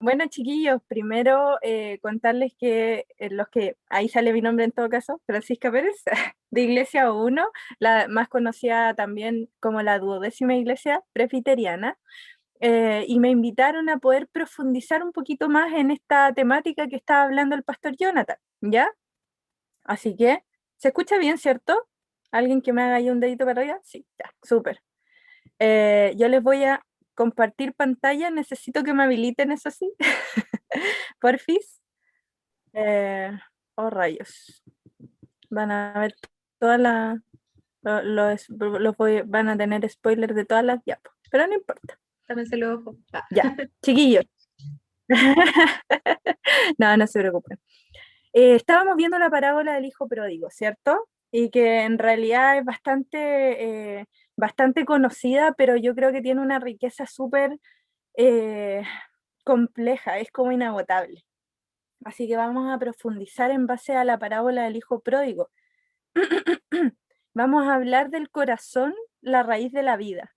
Bueno, chiquillos, primero contarles que los que, ahí sale mi nombre en todo caso, Francisca Pérez, de Iglesia uno, la más conocida también como la duodécima iglesia presbiteriana, y me invitaron a poder profundizar un poquito más en esta temática que estaba hablando el pastor Jonathan, ¿ya? Así que, ¿se escucha bien, cierto? ¿Alguien que me haga ahí un dedito para arriba? Sí, ya, súper. Yo les voy a compartir pantalla, necesito que me habiliten, eso sí. Porfis. Eh, oh, rayos. Van a ver todas las. Van a tener spoilers de todas las diapos. Pero no importa. Tápense los ojos. Ya, chiquillos. No, no se preocupen. Estábamos viendo la parábola del hijo pródigo, ¿cierto? Y que en realidad es bastante conocida, pero yo creo que tiene una riqueza súper eh, compleja, es como inagotable. Así que vamos a profundizar en base a la parábola del hijo pródigo. Vamos a hablar del corazón, la raíz de la vida.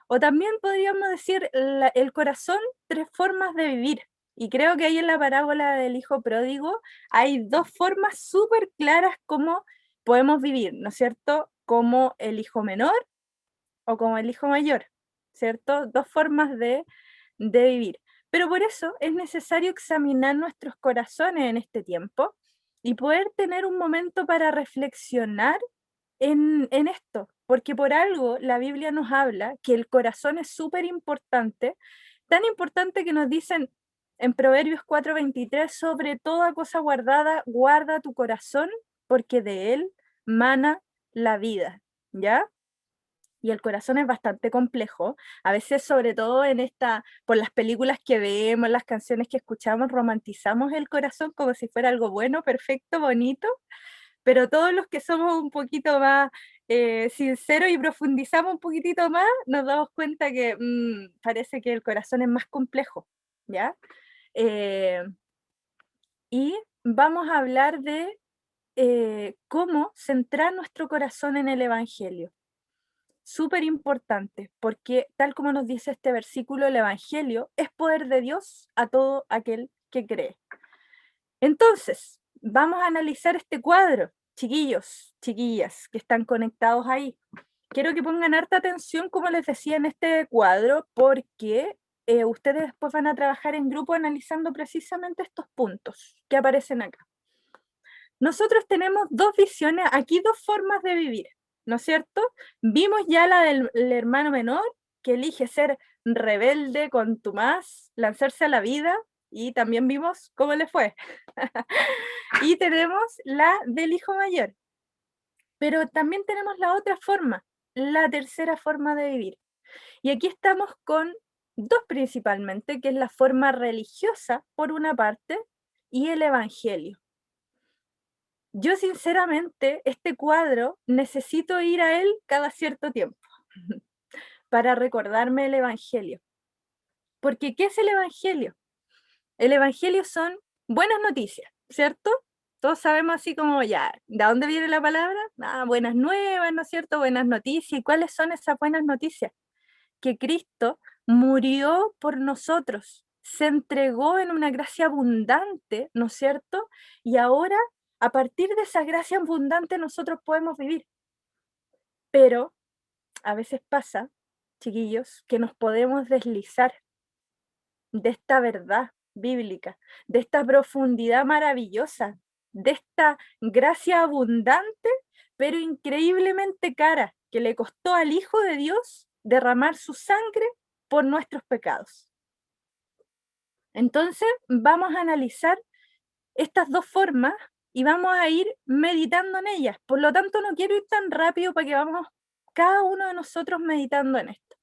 O también podríamos decir el corazón, tres formas de vivir. Y creo que ahí en la parábola del hijo pródigo hay dos formas súper claras cómo podemos vivir, ¿no es cierto? Como el hijo menor o como el hijo mayor, ¿cierto? Dos formas de vivir. Pero por eso es necesario examinar nuestros corazones en este tiempo y poder tener un momento para reflexionar en esto, porque por algo la Biblia nos habla que el corazón es súper importante, tan importante que nos dicen en Proverbios 4:23, sobre toda cosa guardada, guarda tu corazón, porque de él mana la vida, ¿ya? Y el corazón es bastante complejo. A veces, sobre todo por las películas que vemos, las canciones que escuchamos, romantizamos el corazón como si fuera algo bueno, perfecto, bonito, pero todos los que somos un poquito más sinceros y profundizamos un poquitito más, nos damos cuenta que parece que el corazón es más complejo, ¿ya? Eh, y vamos a hablar de cómo centrar nuestro corazón en el Evangelio. Súper importante, porque tal como nos dice este versículo, el Evangelio es poder de Dios a todo aquel que cree. Entonces, vamos a analizar este cuadro, chiquillos, chiquillas, que están conectados ahí. Quiero que pongan harta atención, como les decía, en este cuadro, porque ustedes después van a trabajar en grupo analizando precisamente estos puntos que aparecen acá. Nosotros tenemos dos visiones, aquí dos formas de vivir, ¿no es cierto? Vimos ya la del hermano menor, que elige ser rebelde, contumaz, lanzarse a la vida, y también vimos cómo le fue. Y tenemos la del hijo mayor, pero también tenemos la otra forma, la tercera forma de vivir. Y aquí estamos con dos principalmente, que es la forma religiosa, por una parte, y el evangelio. Yo sinceramente, este cuadro, necesito ir a él cada cierto tiempo para recordarme el Evangelio. Porque, ¿qué es el Evangelio? El Evangelio son buenas noticias, ¿cierto? Todos sabemos así como ya, ¿de dónde viene la palabra? Ah, buenas nuevas, ¿no es cierto? Buenas noticias. ¿Y cuáles son esas buenas noticias? Que Cristo murió por nosotros, se entregó en una gracia abundante, ¿no es cierto? Y ahora, a partir de esa gracia abundante, nosotros podemos vivir. Pero a veces pasa, chiquillos, que nos podemos deslizar de esta verdad bíblica, de esta profundidad maravillosa, de esta gracia abundante, pero increíblemente cara, que le costó al Hijo de Dios derramar su sangre por nuestros pecados. Entonces, vamos a analizar estas dos formas y vamos a ir meditando en ellas. Por lo tanto, no quiero ir tan rápido para que vamos cada uno de nosotros meditando en esto.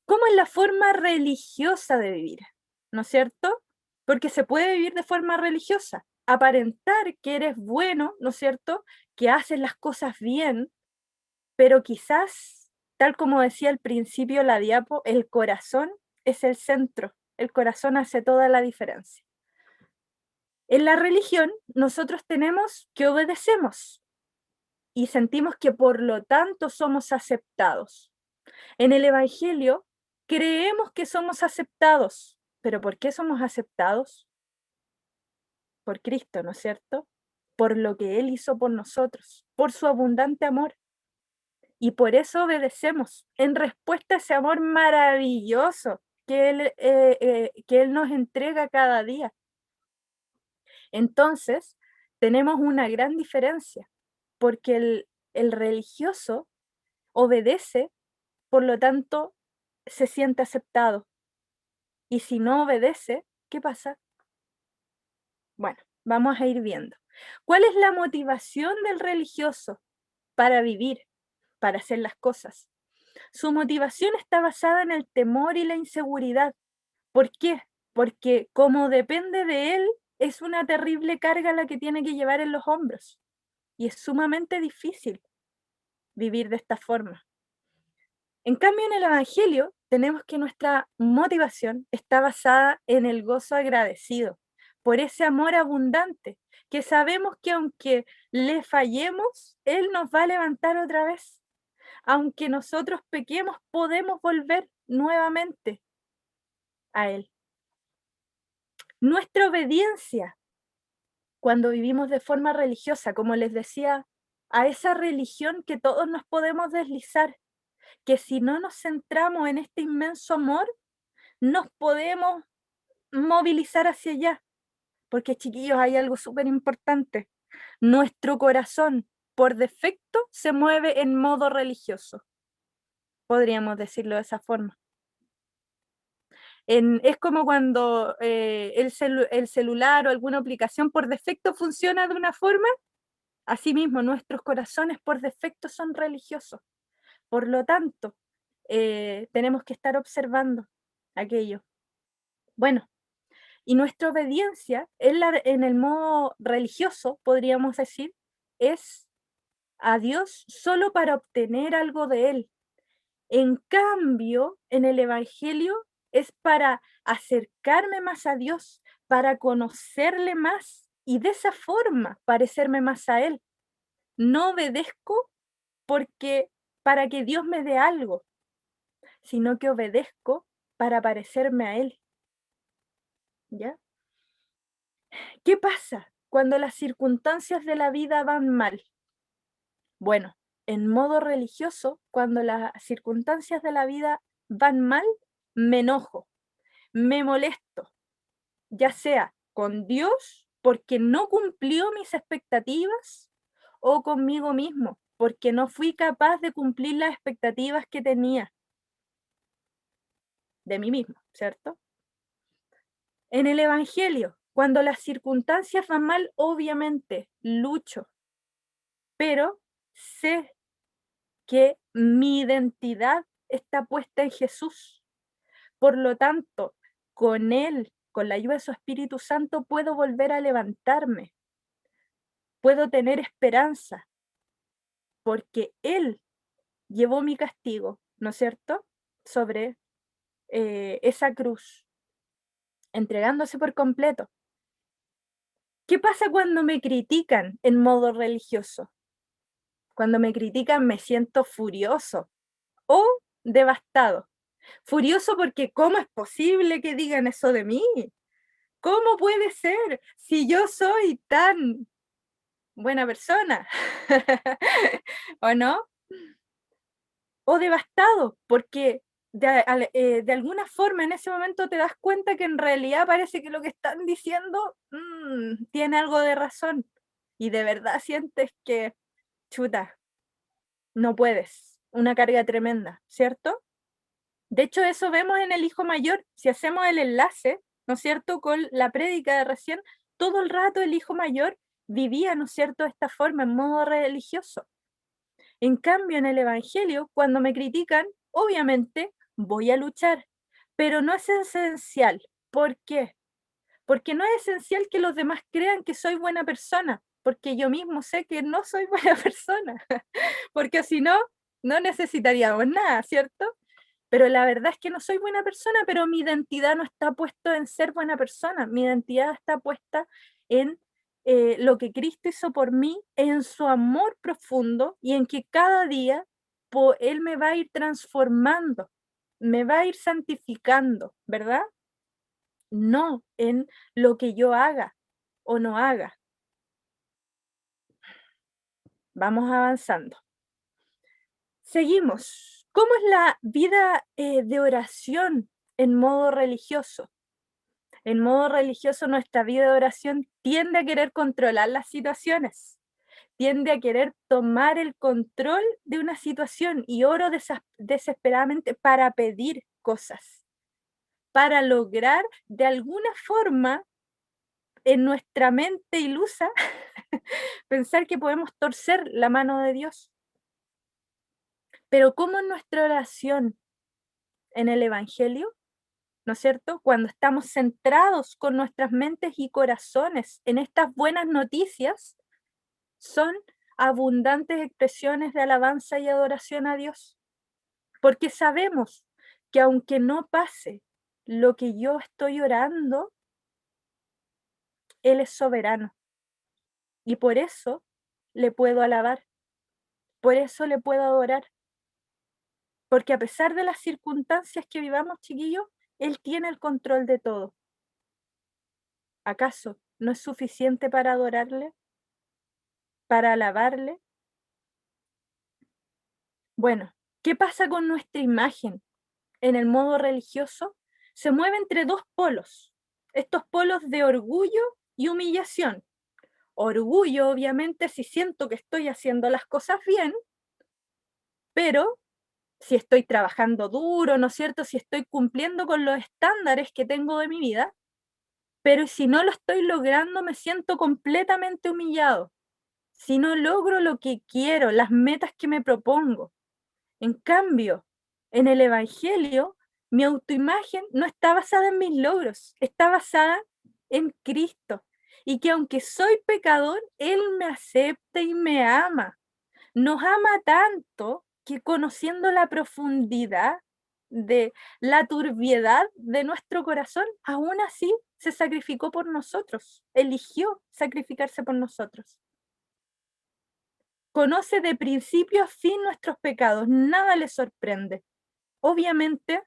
¿Cómo es la forma religiosa de vivir? ¿No es cierto? Porque se puede vivir de forma religiosa, aparentar que eres bueno, ¿no es cierto? Que haces las cosas bien, pero quizás, tal como decía al principio la diapo, el corazón es el centro, el corazón hace toda la diferencia. En la religión, nosotros tenemos que obedecemos y sentimos que por lo tanto somos aceptados. En el Evangelio, creemos que somos aceptados, Pero ¿por qué somos aceptados? Por Cristo, ¿no es cierto? Por lo que Él hizo por nosotros, por su abundante amor. Y por eso obedecemos en respuesta a ese amor maravilloso que Él nos entrega cada día. Entonces, tenemos una gran diferencia, porque el religioso obedece, por lo tanto, se siente aceptado. Y si no obedece, ¿qué pasa? Bueno, vamos a ir viendo. ¿Cuál es la motivación del religioso para vivir, para hacer las cosas? Su motivación está basada en el temor y la inseguridad. ¿Por qué? Porque como depende de él, es una terrible carga la que tiene que llevar en los hombros. Y es sumamente difícil vivir de esta forma. En cambio, en el Evangelio tenemos que nuestra motivación está basada en el gozo agradecido, por ese amor abundante, que sabemos que aunque le fallemos, Él nos va a levantar otra vez. Aunque nosotros pequemos, podemos volver nuevamente a Él. Nuestra obediencia cuando vivimos de forma religiosa, como les decía, a esa religión que todos nos podemos deslizar, que si no nos centramos en este inmenso amor, nos podemos movilizar hacia allá. Porque, chiquillos, hay algo súper importante. Nuestro corazón, por defecto, se mueve en modo religioso. Podríamos decirlo de esa forma. Es como cuando el celular o alguna aplicación por defecto funciona de una forma, asimismo nuestros corazones por defecto son religiosos. Por lo tanto, tenemos que estar observando aquello. Bueno, y nuestra obediencia en el modo religioso, podríamos decir, es a Dios solo para obtener algo de Él. En cambio, en el Evangelio es para acercarme más a Dios, para conocerle más y de esa forma parecerme más a Él. No obedezco porque para que Dios me dé algo, sino que obedezco para parecerme a Él. ¿Ya? ¿Qué pasa cuando las circunstancias de la vida van mal? Bueno, en modo religioso, cuando las circunstancias de la vida van mal, me enojo, me molesto, ya sea con Dios porque no cumplió mis expectativas o conmigo mismo porque no fui capaz de cumplir las expectativas que tenía de mí mismo, ¿cierto? En el Evangelio, cuando las circunstancias van mal, obviamente lucho, pero sé que mi identidad está puesta en Jesús. Por lo tanto, con Él, con la ayuda de su Espíritu Santo, puedo volver a levantarme, puedo tener esperanza, porque Él llevó mi castigo, ¿no es cierto?, sobre esa cruz, entregándose por completo. ¿Qué pasa cuando me critican en modo religioso? Cuando me critican me siento furioso o devastado. Furioso porque ¿cómo es posible que digan eso de mí? ¿Cómo puede ser si yo soy tan buena persona? ¿O no? O devastado porque de alguna forma en ese momento te das cuenta que en realidad parece que lo que están diciendo tiene algo de razón y de verdad sientes que, chuta, no puedes, una carga tremenda, ¿cierto? De hecho, eso vemos en el hijo mayor. Si hacemos el enlace, ¿no es cierto?, con la prédica de recién, todo el rato el hijo mayor vivía, ¿no es cierto?, de esta forma, en modo religioso. En cambio, en el Evangelio, cuando me critican, obviamente voy a luchar, pero no es esencial. ¿Por qué? Porque no es esencial que los demás crean que soy buena persona, porque yo mismo sé que no soy buena persona, porque si no, no necesitaríamos nada, ¿cierto? Pero la verdad es que no soy buena persona, pero mi identidad no está puesta en ser buena persona, mi identidad está puesta en lo que Cristo hizo por mí, en su amor profundo y en que cada día Él me va a ir transformando, me va a ir santificando, ¿verdad? no en lo que yo haga o no haga. Vamos avanzando. Seguimos. ¿Cómo es la vida de oración en modo religioso? En modo religioso, nuestra vida de oración tiende a querer controlar las situaciones, tiende a querer tomar el control de una situación y oro desesperadamente para pedir cosas, para lograr de alguna forma en nuestra mente ilusa pensar que podemos torcer la mano de Dios. Pero ¿cómo en nuestra oración en el Evangelio? ¿No es cierto? Cuando estamos centrados con nuestras mentes y corazones en estas buenas noticias, son abundantes expresiones de alabanza y adoración a Dios, porque sabemos que aunque no pase lo que yo estoy orando, Él es soberano y por eso le puedo alabar, por eso le puedo adorar, porque a pesar de las circunstancias que vivamos, chiquillos, Él tiene el control de todo. ¿Acaso no es suficiente para adorarle, para alabarle? Bueno, ¿qué pasa con nuestra imagen en el modo religioso? Se mueve entre dos polos, estos polos de orgullo y humillación. Orgullo, obviamente, si siento que estoy haciendo las cosas bien, pero si estoy trabajando duro, ¿no es cierto? Si estoy cumpliendo con los estándares que tengo de mi vida, pero si no lo estoy logrando, me siento completamente humillado. Si no logro lo que quiero, las metas que me propongo. En cambio, en el Evangelio, mi autoimagen no está basada en mis logros, está basada en Cristo. Y que aunque soy pecador, Él me acepta y me ama. Nos ama tanto que conociendo la profundidad de la turbiedad de nuestro corazón, aún así se sacrificó por nosotros, eligió sacrificarse por nosotros. Conoce de principio a fin nuestros pecados, nada le sorprende. Obviamente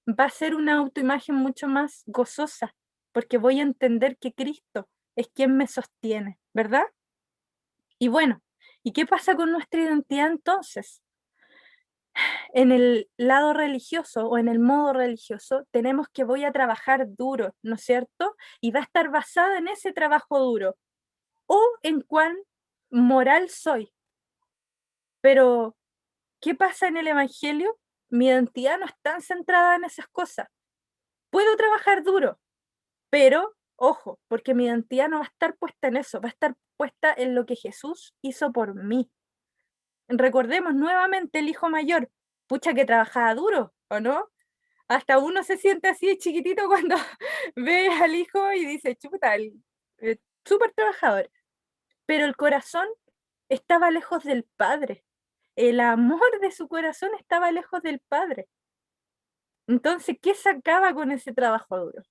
va a ser una autoimagen mucho más gozosa, porque voy a entender que Cristo es quien me sostiene, ¿verdad? Y bueno, ¿y qué pasa con nuestra identidad entonces? En el lado religioso o en el modo religioso tenemos que voy a trabajar duro, ¿no es cierto? Y va a estar basada en ese trabajo duro o en cuán moral soy. Pero ¿qué pasa en el Evangelio? Mi identidad no está centrada en esas cosas. Puedo trabajar duro, pero ojo, porque mi identidad no va a estar puesta en eso, va a estar puesta en lo que Jesús hizo por mí. Recordemos nuevamente el hijo mayor, pucha que trabajaba duro, ¿o no? Hasta uno se siente así de chiquitito cuando ve al hijo y dice, chuta, súper trabajador. Pero el corazón estaba lejos del Padre. El amor de su corazón estaba lejos del Padre. Entonces, ¿qué sacaba con ese trabajo duro?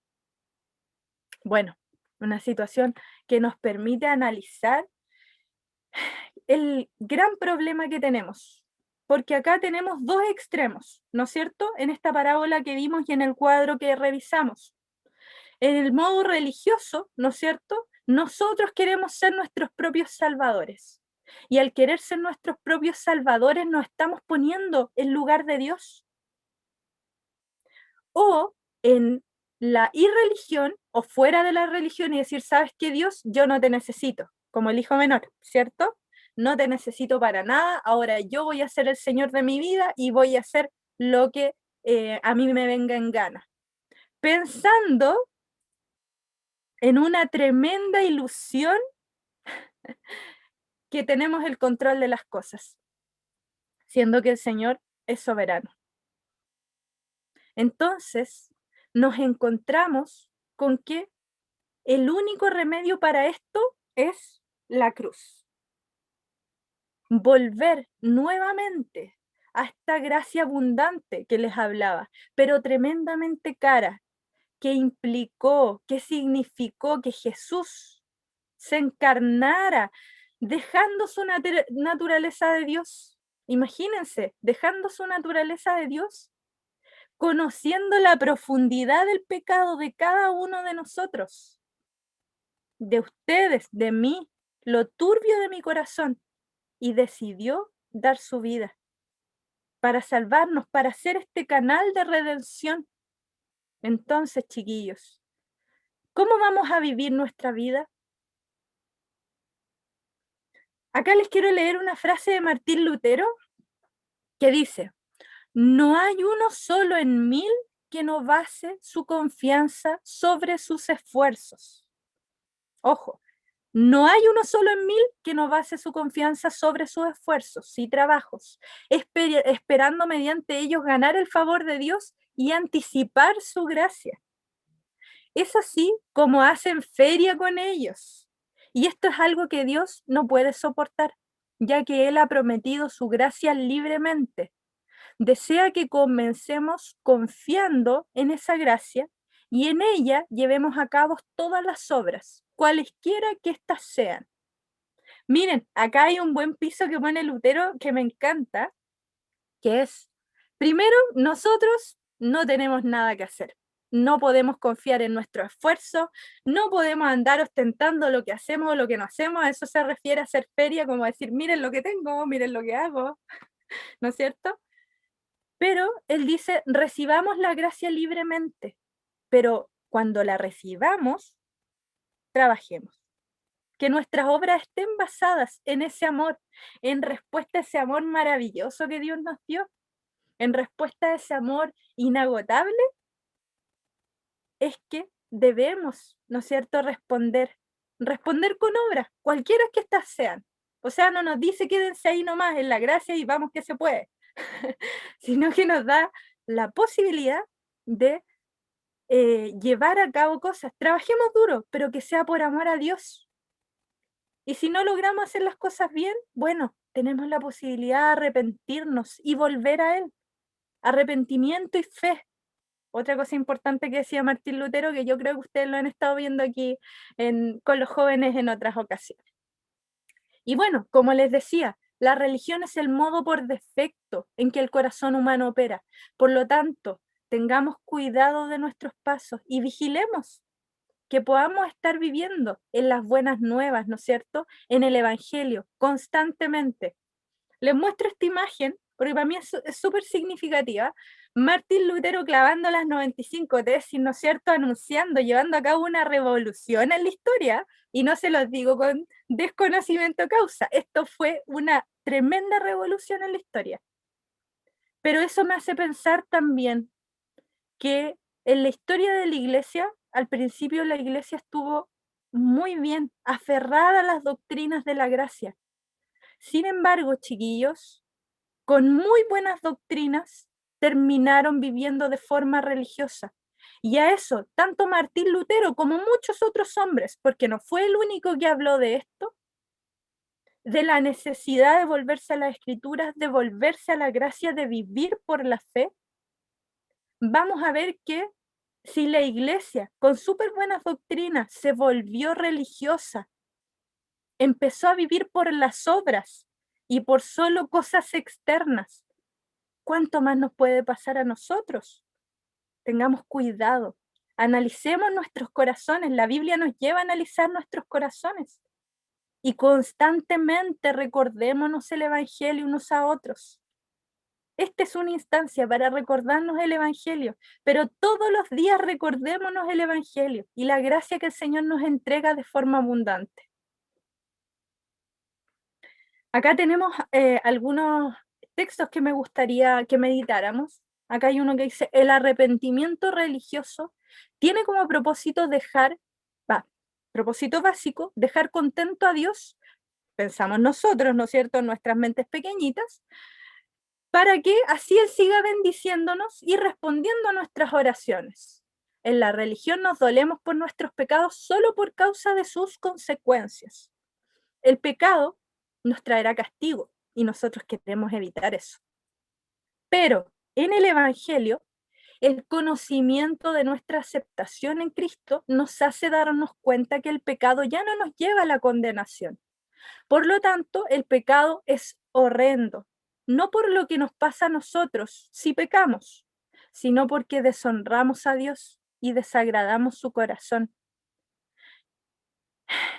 Bueno, una situación que nos permite analizar el gran problema que tenemos, porque acá tenemos dos extremos, ¿no es cierto? En esta parábola que vimos y en el cuadro que revisamos. En el modo religioso, ¿no es cierto? Nosotros queremos ser nuestros propios salvadores. Y al querer ser nuestros propios salvadores, nos estamos poniendo en lugar de Dios. O en la irreligión o fuera de la religión y decir, ¿sabes qué, Dios? Yo no te necesito, como el hijo menor, ¿cierto? No te necesito para nada, ahora yo voy a ser el Señor de mi vida y voy a hacer lo que a mí me venga en gana. Pensando en una tremenda ilusión que tenemos el control de las cosas, siendo que el Señor es soberano. Entonces, nos encontramos con que el único remedio para esto es la cruz. Volver nuevamente a esta gracia abundante que les hablaba, pero tremendamente cara, que implicó, que significó que Jesús se encarnara, dejando su naturaleza de Dios. Imagínense, dejando su naturaleza de Dios conociendo la profundidad del pecado de cada uno de nosotros, de ustedes, de mí, lo turbio de mi corazón, y decidió dar su vida para salvarnos, para ser este canal de redención. Entonces, chiquillos, ¿cómo vamos a vivir nuestra vida? Acá les quiero leer una frase de Martín Lutero que dice: no hay uno solo en 1000 que no base su confianza sobre sus esfuerzos. Ojo, no hay uno solo en 1000 que no base su confianza sobre sus esfuerzos y trabajos, esperando mediante ellos ganar el favor de Dios y anticipar su gracia. Es así como hacen feria con ellos. Y esto es algo que Dios no puede soportar, ya que Él ha prometido su gracia libremente. Desea que comencemos confiando en esa gracia y en ella llevemos a cabo todas las obras, cualesquiera que éstas sean. Miren, acá hay un buen piso que pone Lutero que me encanta, que es, primero, nosotros no tenemos nada que hacer. No podemos confiar en nuestro esfuerzo, no podemos andar ostentando lo que hacemos o lo que no hacemos. A eso se refiere a hacer feria, como decir, miren lo que tengo, miren lo que hago, ¿no es cierto? Pero él dice, recibamos la gracia libremente, pero cuando la recibamos, trabajemos. Que nuestras obras estén basadas en ese amor, en respuesta a ese amor maravilloso que Dios nos dio, en respuesta a ese amor inagotable, es que debemos, ¿no es cierto?, responder con obras, cualquiera que éstas sean. O sea, no nos dice quédense ahí nomás en la gracia y vamos que se puede, sino que nos da la posibilidad de llevar a cabo cosas. Trabajemos duro, pero que sea por amor a Dios. Y si no logramos hacer las cosas bien, bueno, tenemos la posibilidad de arrepentirnos y volver a Él. Arrepentimiento y fe. Otra cosa importante que decía Martín Lutero, que yo creo que ustedes lo han estado viendo aquí con los jóvenes en otras ocasiones. Y bueno, como les decía, la religión es el modo por defecto en que el corazón humano opera. Por lo tanto, tengamos cuidado de nuestros pasos y vigilemos que podamos estar viviendo en las buenas nuevas, ¿no es cierto? En el Evangelio, constantemente. Les muestro esta imagen, porque para mí es súper significativa. Martín Lutero clavando las 95 tesis, ¿no es cierto? Anunciando, llevando a cabo una revolución en la historia, y no se los digo con desconocimiento de causa. Esto fue una tremenda revolución en la historia. Pero eso me hace pensar también que en la historia de la iglesia, al principio la iglesia estuvo muy bien aferrada a las doctrinas de la gracia. Sin embargo, chiquillos, con muy buenas doctrinas, terminaron viviendo de forma religiosa. Y a eso, tanto Martín Lutero como muchos otros hombres, porque no fue el único que habló de esto, de la necesidad de volverse a las escrituras, de volverse a la gracia, de vivir por la fe, vamos a ver que si la iglesia, con súper buenas doctrinas, se volvió religiosa, empezó a vivir por las obras y por solo cosas externas, ¿cuánto más nos puede pasar a nosotros? Tengamos cuidado, analicemos nuestros corazones. La Biblia nos lleva a analizar nuestros corazones y constantemente recordémonos el Evangelio unos a otros. Esta es una instancia para recordarnos el Evangelio, pero todos los días recordémonos el Evangelio y la gracia que el Señor nos entrega de forma abundante. Acá tenemos algunos textos que me gustaría que meditáramos. Acá hay uno que dice, el arrepentimiento religioso tiene como propósito propósito básico, dejar contento a Dios, pensamos nosotros, ¿no es cierto?, en nuestras mentes pequeñitas, para que así Él siga bendiciéndonos y respondiendo a nuestras oraciones. En la religión nos dolemos por nuestros pecados solo por causa de sus consecuencias. El pecado nos traerá castigo y nosotros queremos evitar eso. Pero en el Evangelio, el conocimiento de nuestra aceptación en Cristo nos hace darnos cuenta que el pecado ya no nos lleva a la condenación. Por lo tanto, el pecado es horrendo, no por lo que nos pasa a nosotros si pecamos, sino porque deshonramos a Dios y desagradamos su corazón.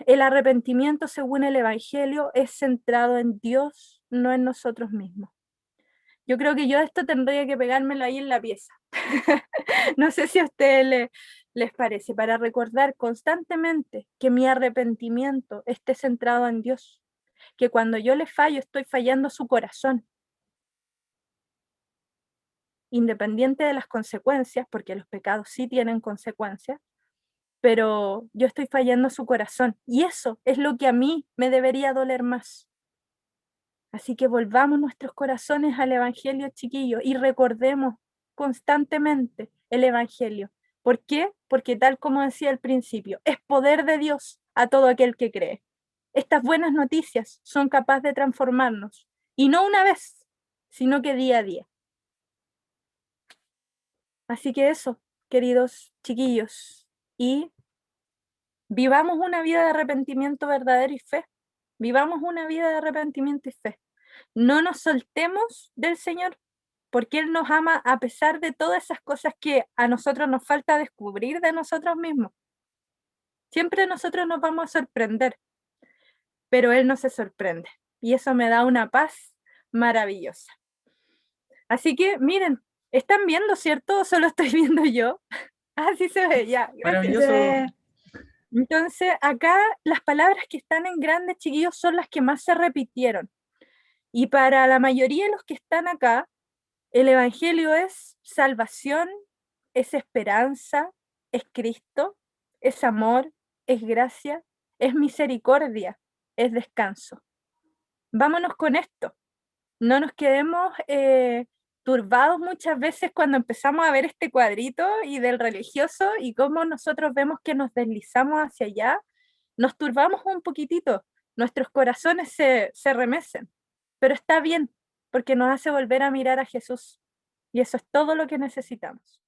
El arrepentimiento, según el Evangelio, es centrado en Dios, no en nosotros mismos. Yo creo que yo esto tendría que pegármelo ahí en la pieza. No sé si a ustedes les parece, para recordar constantemente que mi arrepentimiento esté centrado en Dios, que cuando yo le fallo estoy fallando a su corazón, independiente de las consecuencias, porque los pecados sí tienen consecuencias, pero yo estoy fallando a su corazón y eso es lo que a mí me debería doler más. Así que volvamos nuestros corazones al Evangelio, chiquillos, y recordemos constantemente el Evangelio. ¿Por qué? Porque tal como decía al principio, es poder de Dios a todo aquel que cree. Estas buenas noticias son capaces de transformarnos, y no una vez, sino que día a día. Así que eso, queridos chiquillos, y vivamos una vida de arrepentimiento verdadero y fe. Vivamos una vida de arrepentimiento y fe. No nos soltemos del Señor, porque Él nos ama a pesar de todas esas cosas que a nosotros nos falta descubrir de nosotros mismos. Siempre nosotros nos vamos a sorprender, pero Él no se sorprende. Y eso me da una paz maravillosa. Así que, miren, ¿están viendo, cierto? ¿O solo estoy viendo yo? Así se ve, ya, gracias. Maravilloso. Entonces, acá las palabras que están en grandes, chiquillos, son las que más se repitieron. Y para la mayoría de los que están acá, el Evangelio es salvación, es esperanza, es Cristo, es amor, es gracia, es misericordia, es descanso. Vámonos con esto. No nos quedemos turbados muchas veces cuando empezamos a ver este cuadrito y del religioso y cómo nosotros vemos que nos deslizamos hacia allá. Nos turbamos un poquitito, nuestros corazones se remecen, pero está bien porque nos hace volver a mirar a Jesús y eso es todo lo que necesitamos.